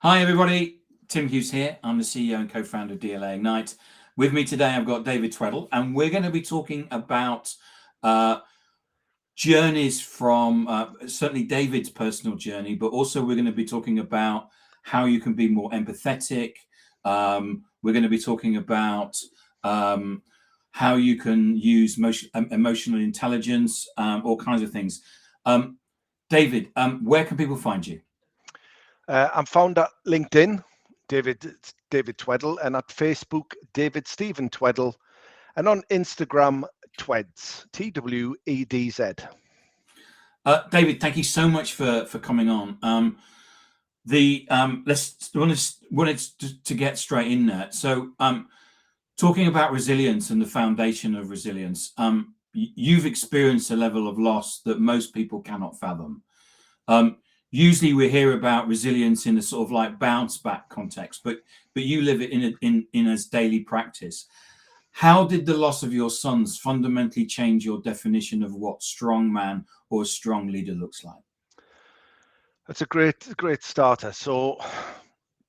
Hi everybody, Tim Hughes here. I'm the CEO and co-founder of DLA Ignite. With me today I've got David Tweddle, and we're going to be talking about journeys from certainly David's personal journey, but also we're going to be talking about how you can be more empathetic. We're going to be talking about how you can use emotional intelligence, all kinds of things. David, where can people find you? I'm found at LinkedIn, David Tweddle, and at Facebook, David Stephen Tweddle, and on Instagram, Tweds, Twedz. David, thank you so much for coming on. Let's wanted to get straight in there. So, talking about resilience and the foundation of resilience, you've experienced a level of loss that most people cannot fathom. Usually we hear about resilience in a sort of like bounce back context, but you live it in as daily practice. How did the loss of your sons fundamentally change your definition of what strong man or a strong leader looks like? That's a great starter. So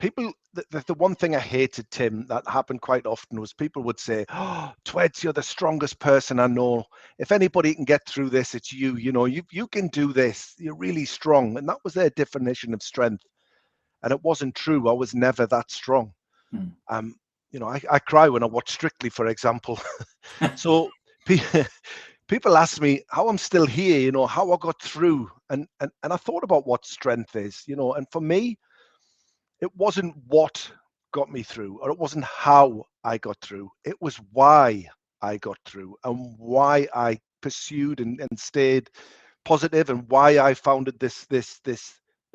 people, the one thing I hated, Tim, that happened quite often was people would say, "Oh, Tweds, you're the strongest person I know. If anybody can get through this, it's you. You know, you can do this. You're really strong." And that was their definition of strength. And it wasn't true. I was never that strong. You know, I cry when I watch Strictly, for example. So people ask me how I'm still here, you know, how I got through. And I thought about what strength is, you know, and for me, it wasn't what got me through, or it wasn't how I got through. It was why I got through and why I pursued and stayed positive, and why I founded this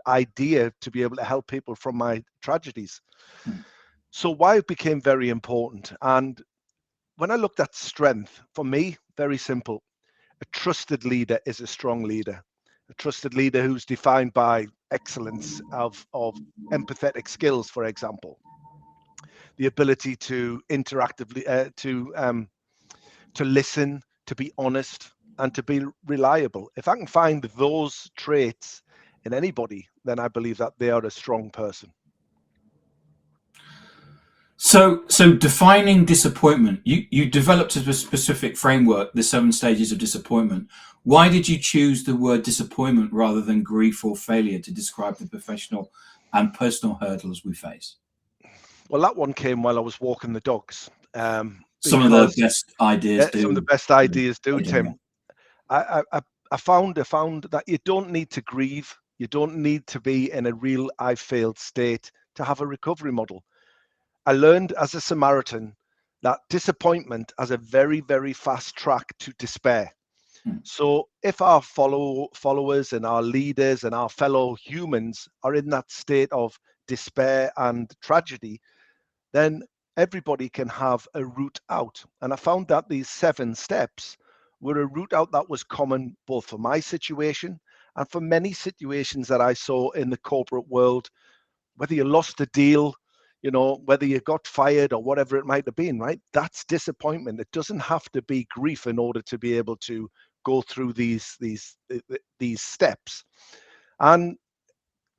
idea to be able to help people from my tragedies. So why it became very important. And when I looked at strength, for me, very simple. A trusted leader is a strong leader. A trusted leader who's defined by excellence of empathetic skills, for example, the ability to interactively to listen, to be honest, and to be reliable. If I can find those traits in anybody, then I believe that they are a strong person. So defining disappointment, you developed a specific framework, the 7 stages of disappointment. Why did you choose the word disappointment rather than grief or failure to describe the professional and personal hurdles we face? Well, that one came while I was walking the dogs. Some of the best ideas do. Some of the best ideas do, Tim. I found that you don't need to grieve. You don't need to be in a real I failed state to have a recovery model. I learned as a Samaritan that disappointment has a very, very fast track to despair. So if our followers and our leaders and our fellow humans are in that state of despair and tragedy, then everybody can have a route out. And I found that these 7 steps were a route out that was common both for my situation and for many situations that I saw in the corporate world, whether you lost a deal, you know, whether you got fired or whatever it might have been, right? That's disappointment. It doesn't have to be grief in order to be able to go through these steps. And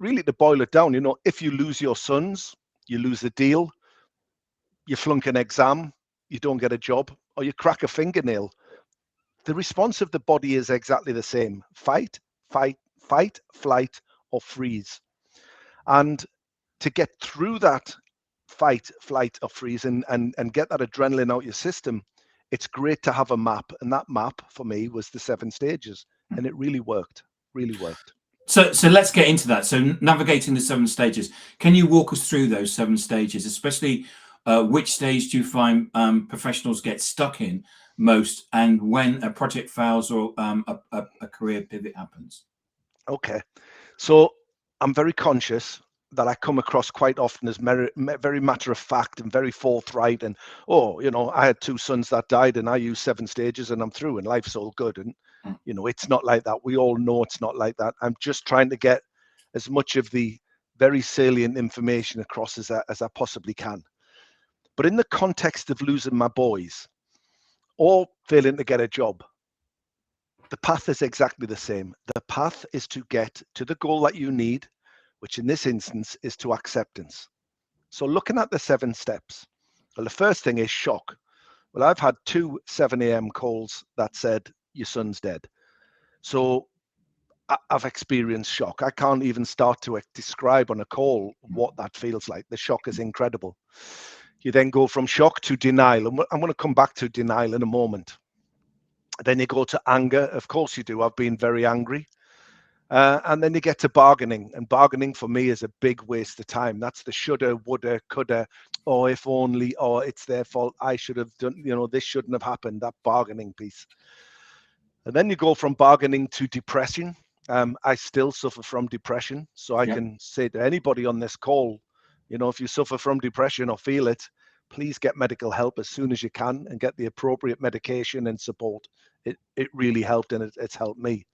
really, to boil it down, you know, if you lose your sons, you lose a deal, you flunk an exam, you don't get a job, or you crack a fingernail, the response of the body is exactly the same: fight, flight, or freeze. And to get through that fight, flight, or freeze and get that adrenaline out your system, it's great to have a map. And that map for me was the 7 stages. And it really worked, So let's get into that. So navigating the 7 stages. Can you walk us through those 7 stages, especially which stage do you find professionals get stuck in most, and when a project fails or a career pivot happens? Okay. So I'm very conscious that I come across quite often as very matter of fact and very forthright. And, oh, you know, I had 2 sons that died and I used 7 stages and I'm through and life's all good. And, you know, it's not like that. We all know it's not like that. I'm just trying to get as much of the very salient information across as I possibly can. But in the context of losing my boys or failing to get a job, the path is exactly the same. The path is to get to the goal that you need, which in this instance is to acceptance. So looking at the 7 steps, well, the first thing is shock. Well, I've had 2 7 a.m. calls that said, your son's dead. So I've experienced shock. I can't even start to describe on a call what that feels like. The shock is incredible. You then go from shock to denial. And I'm going to come back to denial in a moment. Then you go to anger. Of course you do. I've been very angry. And then you get to bargaining. And bargaining for me is a big waste of time. That's the shoulda, woulda, coulda, or if only, or it's their fault. I should have done, this shouldn't have happened, that bargaining piece. And then you go from bargaining to depression. I still suffer from depression. So I can say to anybody on this call, if you suffer from depression or feel it, please get medical help as soon as you can and get the appropriate medication and support. It really helped, and it's helped me.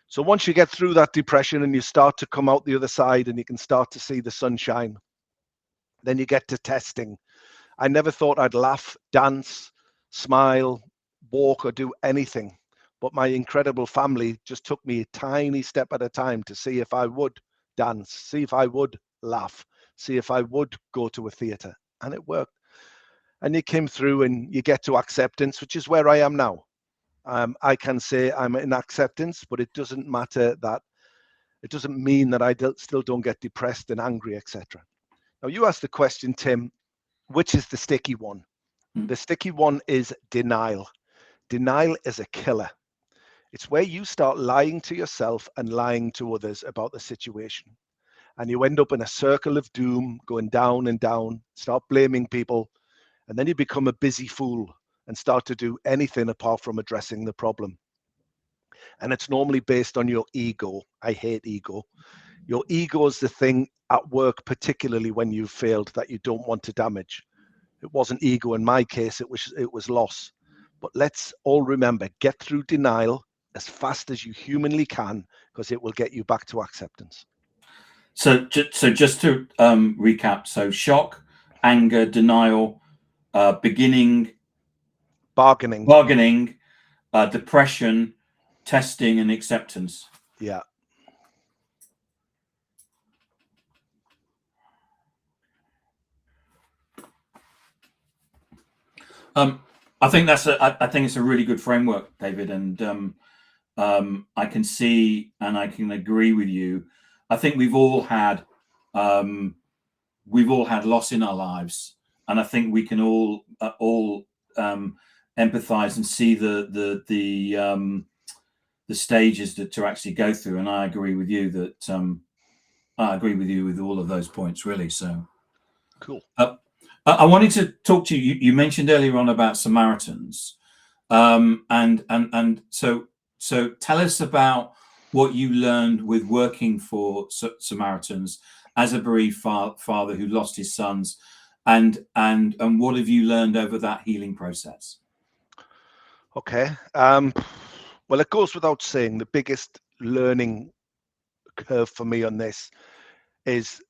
So once you get through that depression and you start to come out the other side and you can start to see the sunshine, then you get to testing. I never thought I'd laugh, dance, smile, walk, or do anything. But my incredible family just took me a tiny step at a time to see if I would dance, see if I would laugh, see if I would go to a theatre. And it worked. And you came through and you get to acceptance, which is where I am now. I can say I'm in acceptance, but it doesn't matter that, it doesn't mean that I still don't get depressed and angry, etc. Now, you asked the question, Tim, which is the sticky one? The sticky one is denial. Denial is a killer. It's where you start lying to yourself and lying to others about the situation. And you end up in a circle of doom, going down and down, start blaming people, and then you become a busy fool and start to do anything apart from addressing the problem. And it's normally based on your ego. I hate ego. Your ego is the thing at work, particularly when you've failed, that you don't want to damage. It wasn't ego in my case, it was loss. But let's all remember, get through denial as fast as you humanly can, because it will get you back to acceptance. So just to recap, so shock, anger, denial, beginning, bargaining, depression, testing, and acceptance. Yeah. I think I think it's a really good framework, David, and I can see and I can agree with you. I think we've all had loss in our lives, and I think we can all empathize and see the stages to actually go through. And I agree with you that I agree with you with all of those points, really. So cool. I wanted to talk to you. You mentioned earlier on about Samaritans, and so tell us about what you learned with working for Samaritans as a bereaved father who lost his sons, and what have you learned over that healing process? Okay. Well, it goes without saying, the biggest learning curve for me on this is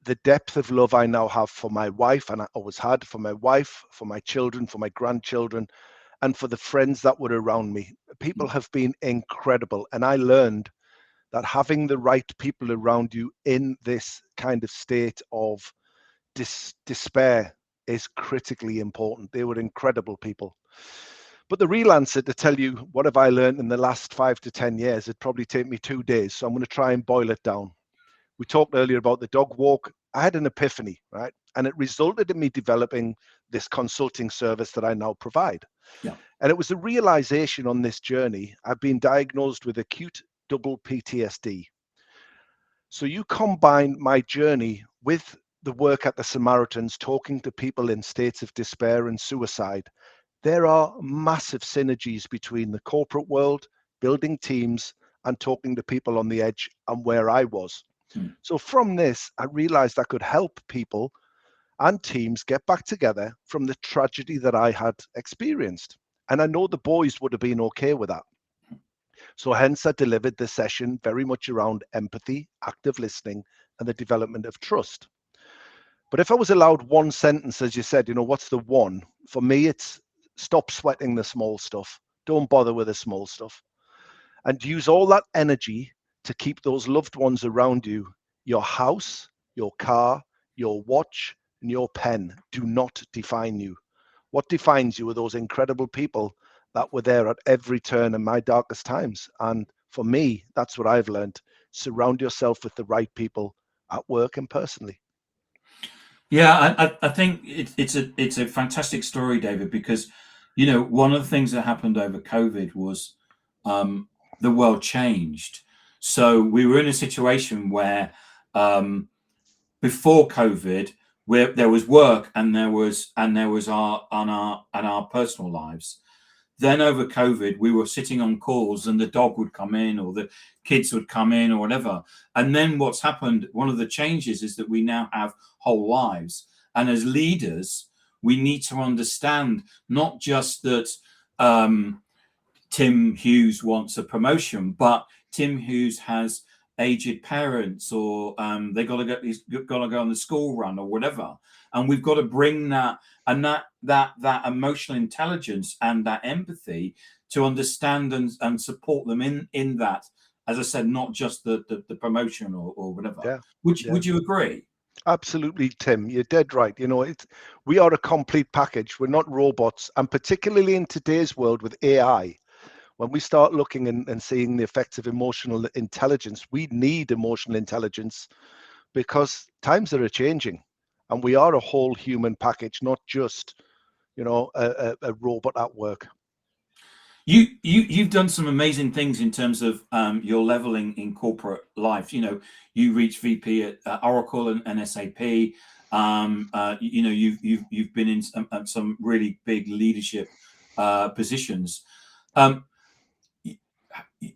the depth of love I now have for my wife, and I always had for my wife, for my children, for my grandchildren, and for the friends that were around me. People have been incredible. And I learned that having the right people around you in this kind of state of despair is critically important. They were incredible people. But the real answer to tell you what have I learned in the last 5 to 10 years, it'd probably take me 2 days. So I'm going to try and boil it down. We talked earlier about the dog walk. I had an epiphany, right? And it resulted in me developing this consulting service that I now provide. Yeah. And it was a realization on this journey. I've been diagnosed with acute double PTSD. So you combine my journey with the work at the Samaritans, talking to people in states of despair and suicide. There are massive synergies between the corporate world, building teams, and talking to people on the edge and where I was. So from this, I realized I could help people and teams get back together from the tragedy that I had experienced. And I know the boys would have been okay with that. So hence I delivered the session very much around empathy, active listening, and the development of trust. But if I was allowed one sentence, as you said, what's the one? For me, it's stop sweating the small stuff. Don't bother with the small stuff. And use all that energy to keep those loved ones around you Your house, your car, your watch, and your pen do not define you. What defines you are those incredible people that were there at every turn in my darkest times. And for me, that's what I've learned. Surround yourself with the right people at work and personally. Yeah, I think it's a fantastic story, David, because one of the things that happened over COVID was the world changed. So we were in a situation where before COVID, where there was work and there was our personal lives. Then over COVID, we were sitting on calls and the dog would come in or the kids would come in or whatever. And then what's happened, one of the changes is that we now have whole lives. And as leaders, we need to understand not just that Tim Hughes wants a promotion, but Tim Hughes has aged parents, or they got to go on the school run or whatever, and we've got to bring that and that emotional intelligence and that empathy to understand and support them in that. As I said, not just the promotion or whatever. Yeah. Would you agree? Absolutely, Tim. You're dead right. We are a complete package. We're not robots, and particularly in today's world with AI. When we start looking and seeing the effects of emotional intelligence, we need emotional intelligence because times are changing and we are a whole human package, not just, a robot at work. You've done some amazing things in terms of your leveling in corporate life. You reached VP at Oracle and SAP. You've been in some really big leadership positions.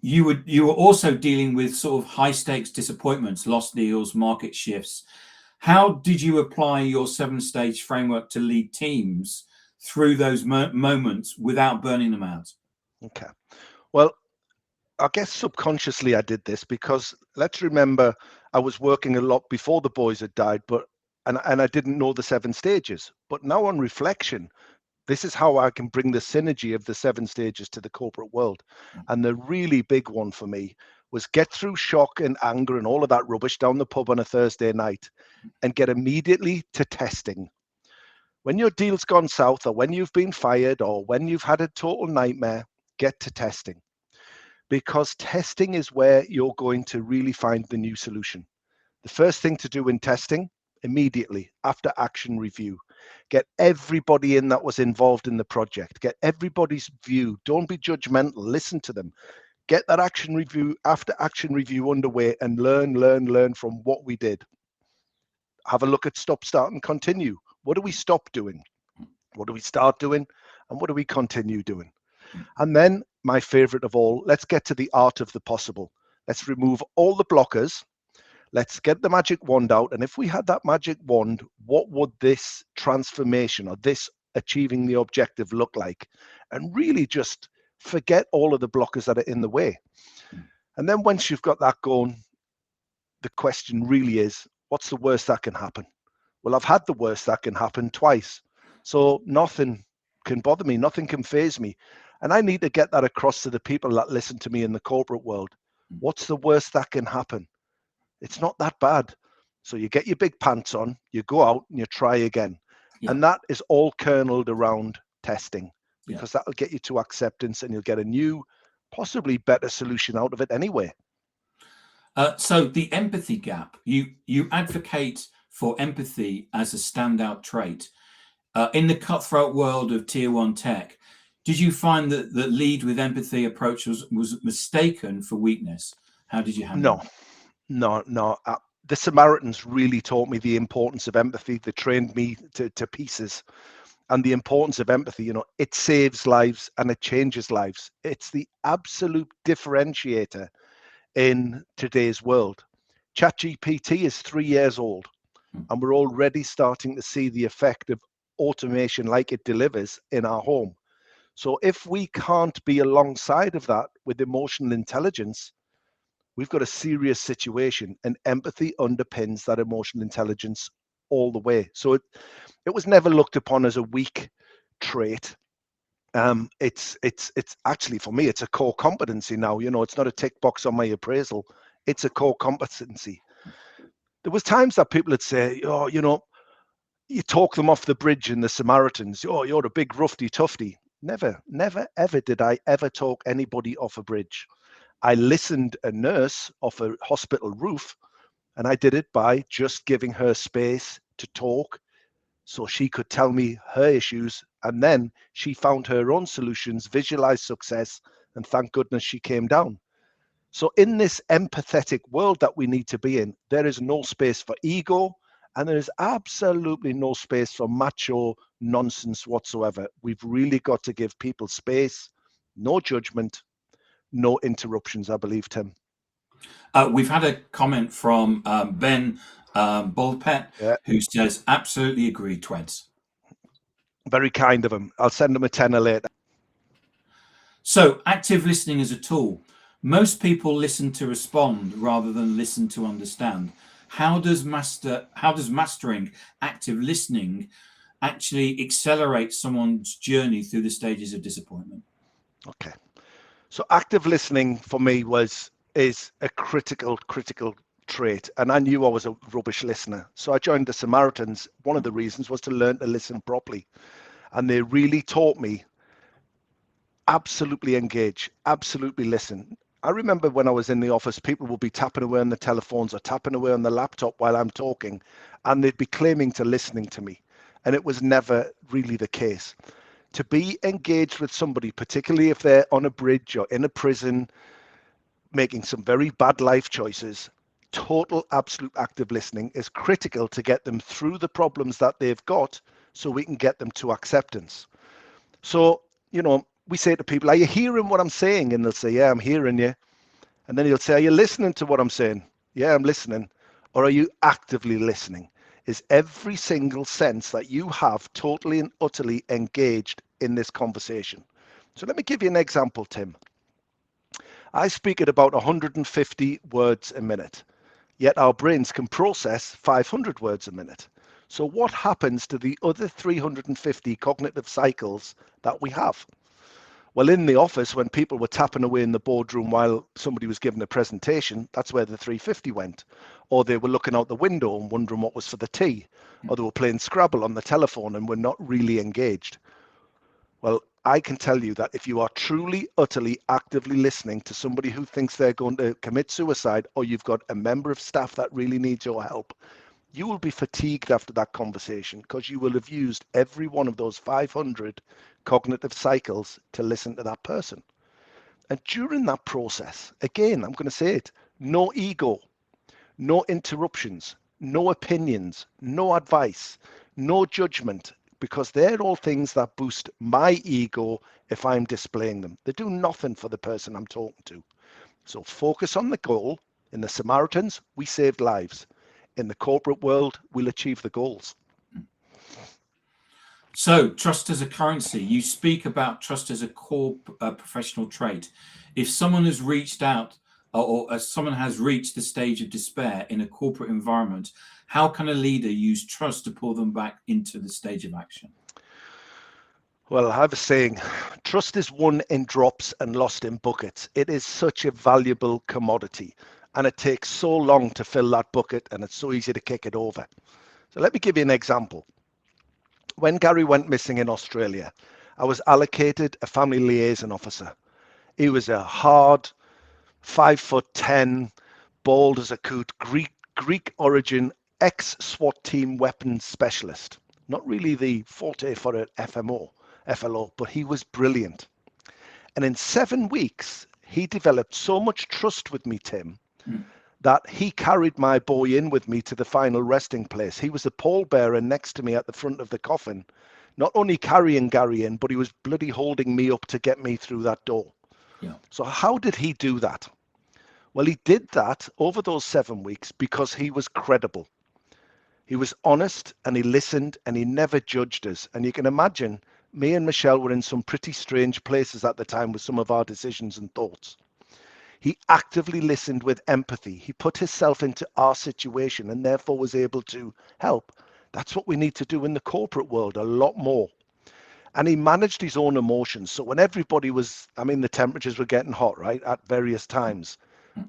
You were also dealing with sort of high stakes disappointments, lost deals, market shifts. How did you apply your 7-stage framework to lead teams through those moments without burning them out? Okay. Well, I guess subconsciously I did this because let's remember I was working a lot before the boys had died, and I didn't know the 7 stages. But now on reflection, this is how I can bring the synergy of the 7 stages to the corporate world. And the really big one for me was get through shock and anger and all of that rubbish down the pub on a Thursday night and get immediately to testing. When your deal's gone south, or when you've been fired, or when you've had a total nightmare, get to testing. Because testing is where you're going to really find the new solution. The first thing to do in testing, immediately after action review, get everybody in that was involved in the project, get everybody's view. Don't be judgmental, listen to them. Get that action review, after action review underway, and learn from what we did. Have a look at stop, start, and continue. What do we stop doing? What do we start doing? And what do we continue doing? And then, my favorite of all, let's get to the art of the possible. Let's remove all the blockers. Let's get the magic wand out. And if we had that magic wand, what would this transformation or this achieving the objective look like? And really just forget all of the blockers that are in the way. And then once you've got that going, the question really is, what's the worst that can happen? Well, I've had the worst that can happen twice. So nothing can bother me. Nothing can faze me. And I need to get that across to the people that listen to me in the corporate world. What's the worst that can happen? It's not that bad. So you get your big pants on, you go out and you try again. Yeah. And that is all kerneled around testing, because that'll get you to acceptance and you'll get a new, possibly better solution out of it anyway. So the empathy gap, you advocate for empathy as a standout trait. In the cutthroat world of tier 1 tech, did you find that the lead with empathy approach was mistaken for weakness? How did you handle that? No. The Samaritans really taught me the importance of empathy. They trained me to pieces. And the importance of empathy, it saves lives and it changes lives. It's the absolute differentiator in today's world. ChatGPT is 3 years old, and we're already starting to see the effect of automation like it delivers in our home. So if we can't be alongside of that with emotional intelligence, we've got a serious situation, and empathy underpins that emotional intelligence all the way. So it was never looked upon as a weak trait. It's actually, for me, it's a core competency now. It's not a tick box on my appraisal. It's a core competency. There was times that people would say, oh, you talk them off the bridge in the Samaritans. Oh, you're a big roughy tufty. Never, never, ever did I ever talk anybody off a bridge. I listened a nurse off a hospital roof, and I did it by just giving her space to talk so she could tell me her issues. And then she found her own solutions, visualized success, and thank goodness she came down. So in this empathetic world that we need to be in, there is no space for ego, and there is absolutely no space for macho nonsense whatsoever. We've really got to give people space, no judgment, no interruptions, I believe, Tim. We've had a comment from Ben Baldpet, who says, absolutely agree, Tweds. Very kind of him. I'll send him a tenner later. So, active listening as a tool. Most people listen to respond rather than listen to understand. How does mastering active listening actually accelerate someone's journey through the stages of disappointment? Okay. So active listening for me is a critical trait. And I knew I was a rubbish listener. So I joined the Samaritans. One of the reasons was to learn to listen properly. And they really taught me absolutely engage, absolutely listen. I remember when I was in the office, people would be tapping away on the telephones or tapping away on the laptop while I'm talking, and they'd be claiming to listening to me. And it was never really the case. To be engaged with somebody, particularly if they're on a bridge or in a prison, making some very bad life choices, total absolute active listening is critical to get them through the problems that they've got so we can get them to acceptance. So, we say to people, are you hearing what I'm saying? And they'll say, yeah, I'm hearing you. And then he'll say, are you listening to what I'm saying? Yeah, I'm listening. Or are you actively listening? Is every single sense that you have totally and utterly engaged in this conversation? So let me give you an example, Tim. I speak at about 150 words a minute, yet our brains can process 500 words a minute. So what happens to the other 350 cognitive cycles that we have? Well, in the office, when people were tapping away in the boardroom while somebody was giving a presentation, that's where the 350 went. Or they were looking out the window and wondering what was for the tea. Or they were playing Scrabble on the telephone and were not really engaged. Well, I can tell you that if you are truly, utterly, actively listening to somebody who thinks they're going to commit suicide, or you've got a member of staff that really needs your help, you will be fatigued after that conversation because you will have used every one of those 500 cognitive cycles to listen to that person. And during that process, again, I'm going to say it, no ego, no interruptions, no opinions, no advice, no judgment, because they're all things that boost my ego if I'm displaying them. They do nothing for the person I'm talking to. So focus on the goal. In the Samaritans, we saved lives. In the corporate world, we'll achieve the goals. So trust as a currency. You speak about trust as a core professional trait. If someone has reached out or someone has reached the stage of despair in a corporate environment, how can a leader use trust to pull them back into the stage of action? Well, I have a saying, trust is won in drops and lost in buckets. It is such a valuable commodity, and it takes so long to fill that bucket, and it's so easy to kick it over. So let me give you an example. When Gary went missing in Australia, I was allocated a family liaison officer. He was a hard 5'10", bald as a coot, Greek origin, ex-SWAT team weapons specialist. Not really the forte for an FLO, but he was brilliant. And in 7 weeks, he developed so much trust with me, Tim, that he carried my boy in with me to the final resting place. He was the pallbearer next to me at the front of the coffin, not only carrying Gary in, but he was bloody holding me up to get me through that door. Yeah. So how did he do that? Well, he did that over those 7 weeks because he was credible. He was honest and he listened and he never judged us. And you can imagine me and Michelle were in some pretty strange places at the time with some of our decisions and thoughts. He actively listened with empathy. He put himself into our situation and therefore was able to help. That's what we need to do in the corporate world a lot more. And he managed his own emotions. So when everybody was, the temperatures were getting hot, right, at various times,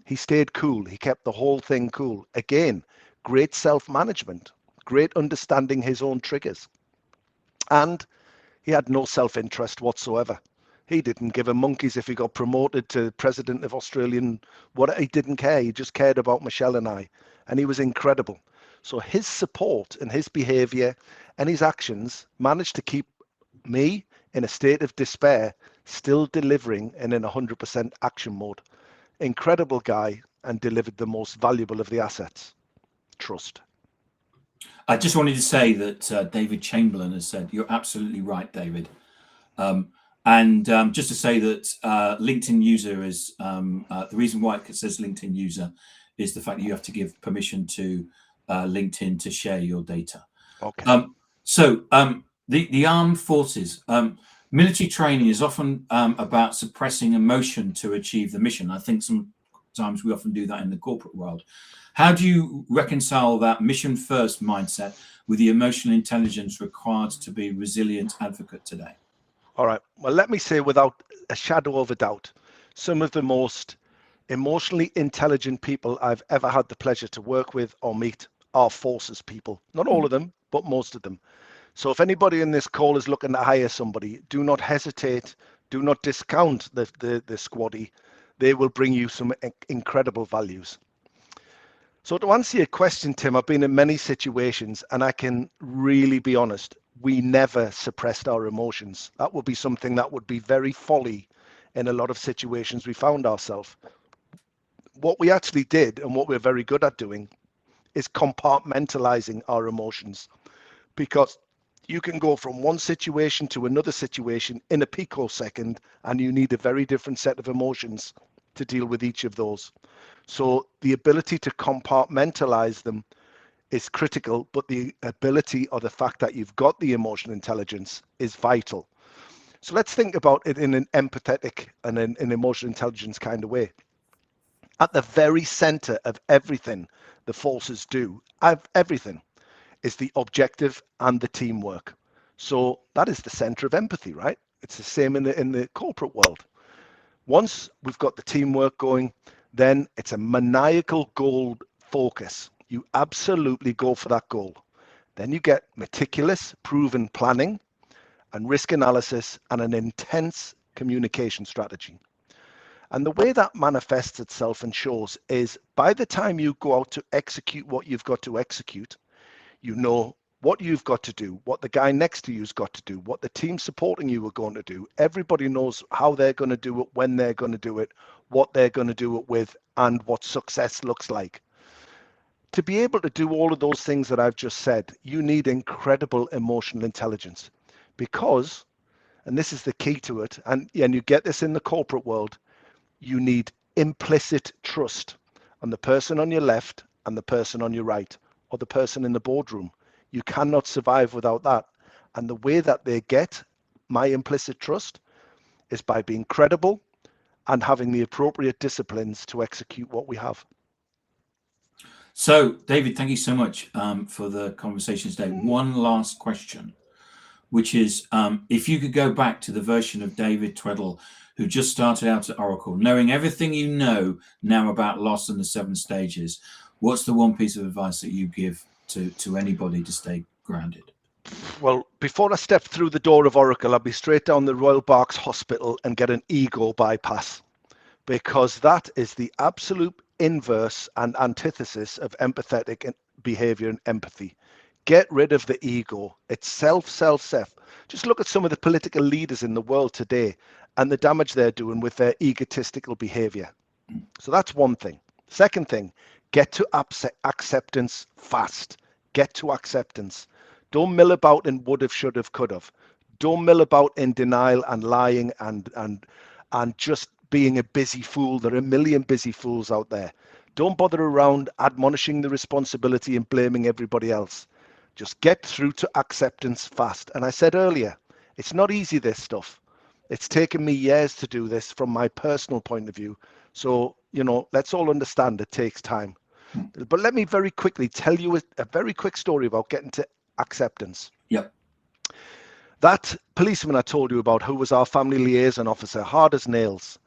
he stayed cool. He kept the whole thing cool. Again, great self-management, great understanding his own triggers. And he had no self-interest whatsoever. He didn't give a monkeys if he got promoted to president of Australian, what, he didn't care. He just cared about Michelle and I, and he was incredible. So his support and his behavior and his actions managed to keep me in a state of despair, still delivering and in 100% action mode. Incredible guy, and delivered the most valuable of the assets, trust. I just wanted to say that David Chamberlain has said, you're absolutely right, David. Just to say that LinkedIn user is, the reason why it says LinkedIn user is the fact that you have to give permission to LinkedIn to share your data. Okay. The armed forces, military training is often about suppressing emotion to achieve the mission. I think sometimes we often do that in the corporate world. How do you reconcile that mission first mindset with the emotional intelligence required to be a resilient advocate today? All right. Well, let me say without a shadow of a doubt, some of the most emotionally intelligent people I've ever had the pleasure to work with or meet are forces people. Not all of them, but most of them. So if anybody in this call is looking to hire somebody, do not hesitate. Do not discount the squaddy. They will bring you some incredible values. So to answer your question, Tim, I've been in many situations, and I can really be honest, we never suppressed our emotions. That would be something that would be very folly in a lot of situations we found ourselves. What we actually did, and what we're very good at doing, is compartmentalizing our emotions, because you can go from one situation to another situation in a picosecond, and you need a very different set of emotions to deal with each of those. So the ability to compartmentalize them is critical, but the ability or the fact that you've got the emotional intelligence is vital. So let's think about it in an empathetic and an emotional intelligence kind of way. At the very center of everything the forces do, everything, is the objective and the teamwork. So that is the center of empathy, right? It's the same in the corporate world. Once we've got the teamwork going, then it's a maniacal goal focus. You absolutely go for that goal. Then you get meticulous, proven planning and risk analysis and an intense communication strategy. And the way that manifests itself and shows is by the time you go out to execute what you've got to execute, you know what you've got to do, what the guy next to you's got to do, what the team supporting you are going to do. Everybody knows how they're going to do it, when they're going to do it, what they're going to do it with, and what success looks like. To be able to do all of those things that I've just said, you need incredible emotional intelligence, because, and this is the key to it, and you get this in the corporate world, you need implicit trust on the person on your left and the person on your right, or the person in the boardroom. You cannot survive without that. And the way that they get my implicit trust is by being credible and having the appropriate disciplines to execute what we have. So, David, thank you so much for the conversation today. One last question, which is if you could go back to the version of David Tweddle who just started out at Oracle, knowing everything you know now about loss and the 7 stages, what's the one piece of advice that you give to anybody to stay grounded? Well, before I step through the door of Oracle, I'll be straight down the Royal Berks Hospital and get an ego bypass, because that is the absolute inverse and antithesis of empathetic behavior and empathy. Get rid of the ego. It's self. Just look at some of the political leaders in the world today and the damage they're doing with their egotistical behavior. So that's one thing. Second thing, get to acceptance fast. Get to acceptance. Don't mill about in would have, should have, could have. Don't mill about in denial and lying and just being a busy fool. There are a million busy fools out there. Don't bother around admonishing the responsibility and blaming everybody else. Just get through to acceptance fast. And I said earlier, it's not easy, this stuff. It's taken me years to do this from my personal point of view. So, let's all understand it takes time. But let me very quickly tell you a very quick story about getting to acceptance. Yep. That policeman I told you about, who was our family liaison officer, hard as nails.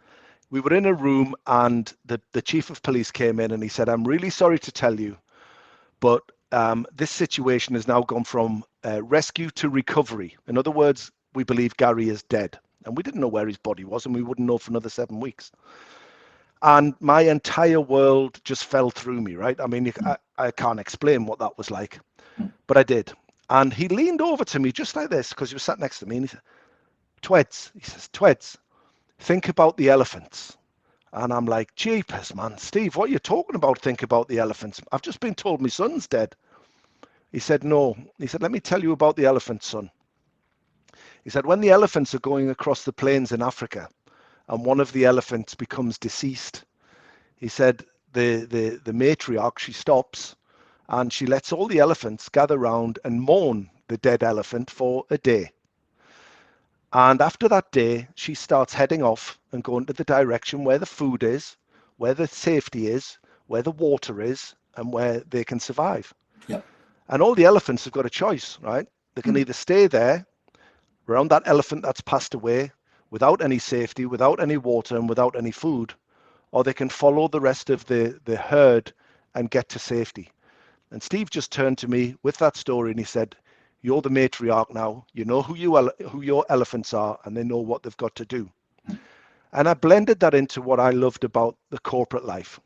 We were in a room and the chief of police came in and he said, "I'm really sorry to tell you, But this situation has now gone from rescue to recovery. In other words, we believe Gary is dead, and we didn't know where his body was, and we wouldn't know for another 7 weeks. And my entire world just fell through me, right? I mean, I can't explain what that was like, but I did. And he leaned over to me just like this, because he was sat next to me, and he said, Tweds, he says, Tweds, think about the elephants. And I'm like, jeepers, man, Steve, what are you talking about? Think about the elephants. I've just been told my son's dead. He said, no. He said, let me tell you about the elephants, son. He said, when the elephants are going across the plains in Africa and one of the elephants becomes deceased, he said, the matriarch, she stops and she lets all the elephants gather round and mourn the dead elephant for a day. And after that day, she starts heading off and going to the direction where the food is, where the safety is, where the water is, and where they can survive. Yep. And all the elephants have got a choice, right? They can either stay there around that elephant that's passed away without any safety, without any water, and without any food, or they can follow the rest of the herd and get to safety. And Steve just turned to me with that story and he said, you're the matriarch now. You know who your elephants are, and they know what they've got to do. And I blended that into what I loved about the corporate life.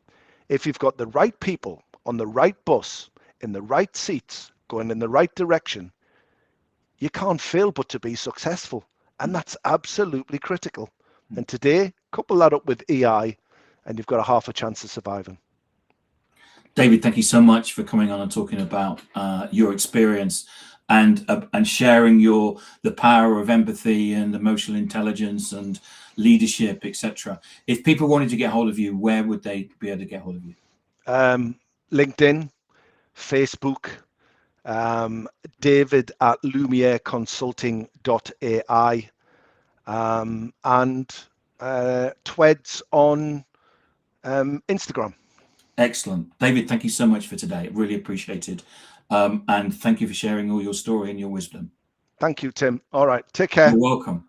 If you've got the right people on the right bus, in the right seats, going in the right direction, you can't fail but to be successful. And that's absolutely critical. And today, couple that up with EI, and you've got a half a chance of surviving. David, thank you so much for coming on and talking about your experience and sharing the power of empathy and emotional intelligence and leadership, etc. If people wanted to get hold of you, where would they be able to get hold of you? LinkedIn, Facebook, David at lumiereconsulting.ai, and Tweds on Instagram. Excellent. David, thank you so much for today. Really appreciated. And thank you for sharing all your story and your wisdom. Thank you, Tim. All right. Take care. You're welcome.